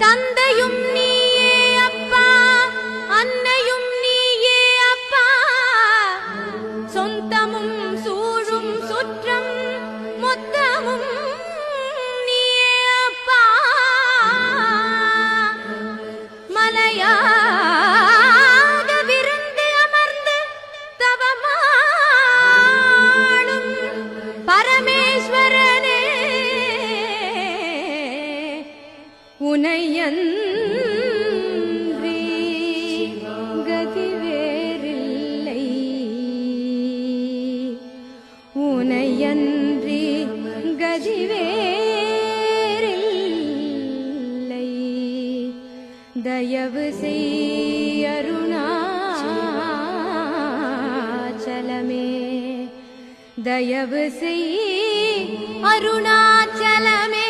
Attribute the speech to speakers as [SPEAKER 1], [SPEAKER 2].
[SPEAKER 1] தந்தையும் நீயே அப்பா, அன்னையும் நீயே அப்பா, சொந்தமும் சூழும் சுற்றம் மொத்தமும் நீயே அப்பா. மலையாக விருந்து அமர்ந்து தவமாடும் பரமேஸ்வரனே, உனையன்றி கதி வேறில்லை, உனையன்றி கதி வேறில்லை. தயவு செய் அருணாச்சலமே, தயவு செய் அருணாச்சலமே.